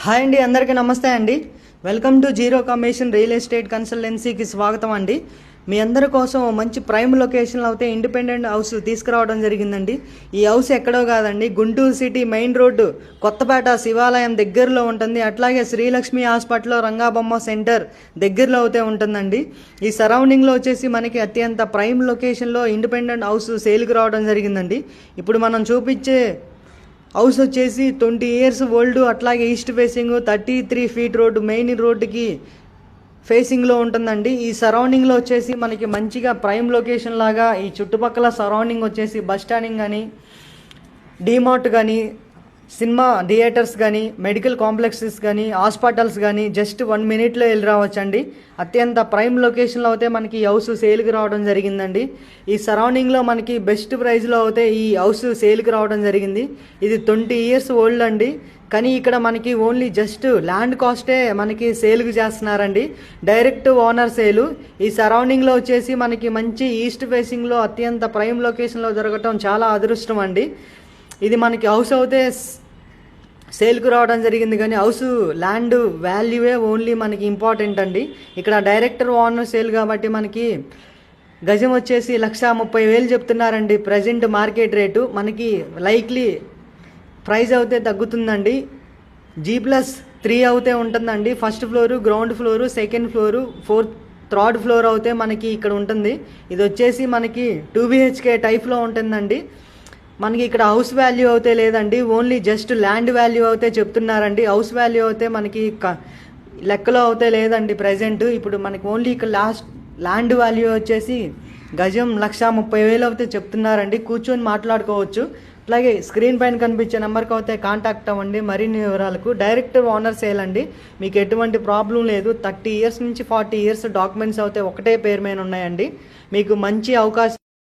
Hi అండి, అందరికీ నమస్తే అండి. Welcome to zero commission real estate కన్సల్టెన్సీకి స్వాగతం అండి. మీ అందరి కోసం మంచి ప్రైమ్ లొకేషన్లో అయితే ఇండిపెండెంట్ హౌస్ తీసుకురావడం జరిగిందండి. ఈ హౌస్ ఎక్కడో కాదండి, Guntur city main road Kothapeta శివాలయం దగ్గరలో ఉంటుంది. అట్లాగే శ్రీలక్ష్మి హాస్పిటల్ రంగాబొమ్మ సెంటర్ దగ్గరలో అయితే ఉంటుందండి. ఈ సరౌండింగ్లో వచ్చేసి మనకి అత్యంత ప్రైమ్ లొకేషన్లో ఇండిపెండెంట్ హౌస్ సేల్కి రావడం జరిగిందండి. ఇప్పుడు మనం చూపించే హౌస్ వచ్చేసి 20 years ఓల్డ్, అట్లాగే east facing 33 feet road main రోడ్డుకి ఫేసింగ్లో ఉంటుందండి. ఈ సరౌండింగ్లో వచ్చేసి మనకి మంచిగా ప్రైమ్ లొకేషన్ లాగా ఈ చుట్టుపక్కల సరౌండింగ్ వచ్చేసి బస్ స్టాండింగ్ కానీ, డీమార్ట్ కానీ, సినిమా థియేటర్స్ కానీ, మెడికల్ కాంప్లెక్సెస్ కానీ, హాస్పిటల్స్ కానీ జస్ట్ 1 minute వెళ్ళి రావచ్చండి. అత్యంత ప్రైమ్ లొకేషన్లో అయితే మనకి ఈ హౌస్ సేల్కి రావడం జరిగిందండి. ఈ సరౌండింగ్లో మనకి బెస్ట్ ప్రైస్లో అయితే ఈ హౌస్ సేల్కి రావడం జరిగింది. ఇది 20 years ఓల్డ్ అండి. కానీ ఇక్కడ మనకి ఓన్లీ జస్ట్ ల్యాండ్ కాస్టే మనకి సేల్కి చేస్తున్నారండి, డైరెక్ట్ ఓనర్ సేలు. ఈ సరౌండింగ్లో వచ్చేసి మనకి మంచి ఈస్ట్ ఫేసింగ్లో అత్యంత ప్రైమ్ లొకేషన్లో దొరకటం చాలా అదృష్టం అండి. ఇది మనకి హౌస్ అయితే సేల్కి రావడం జరిగింది, కానీ హౌస్ ల్యాండ్ వాల్యూవే ఓన్లీ మనకి ఇంపార్టెంట్ అండి. ఇక్కడ డైరెక్టర్ ఓనర్ సేల్ కాబట్టి మనకి గజం వచ్చేసి 1,30,000 చెప్తున్నారండి ప్రజెంట్ మార్కెట్ రేటు. మనకి లైక్లీ ప్రైస్ అయితే తగ్గుతుందండి. G+3 అయితే ఉంటుందండి. First floor, ground floor, second floor, third floor అయితే మనకి ఇక్కడ ఉంటుంది. ఇది వచ్చేసి మనకి 2 BHK టైప్లో ఉంటుందండి. మనకి ఇక్కడ హౌస్ వాల్యూ అయితే లేదండి, ఓన్లీ జస్ట్ ల్యాండ్ వాల్యూ అయితే చెప్తున్నారండి. హౌస్ వాల్యూ అయితే మనకి లెక్కలో అయితే లేదండి ప్రజెంట్. ఇప్పుడు మనకి ఓన్లీ ఇక్కడ ల్యాండ్ వాల్యూ వచ్చేసి గజం 1,30,000 అయితే చెప్తున్నారండి. కూర్చొని మాట్లాడుకోవచ్చు. అలాగే స్క్రీన్ పైన కనిపించే నెంబర్కి అయితే కాంటాక్ట్ అవ్వండి మరిన్ని వివరాలకు. డైరెక్ట్ ఓనర్ సేల్ అండి, మీకు ఎటువంటి ప్రాబ్లం లేదు. 30 years నుంచి 40 years డాక్యుమెంట్స్ అయితే ఒకటే పేరు మీద ఉన్నాయండి. మీకు మంచి అవకాశం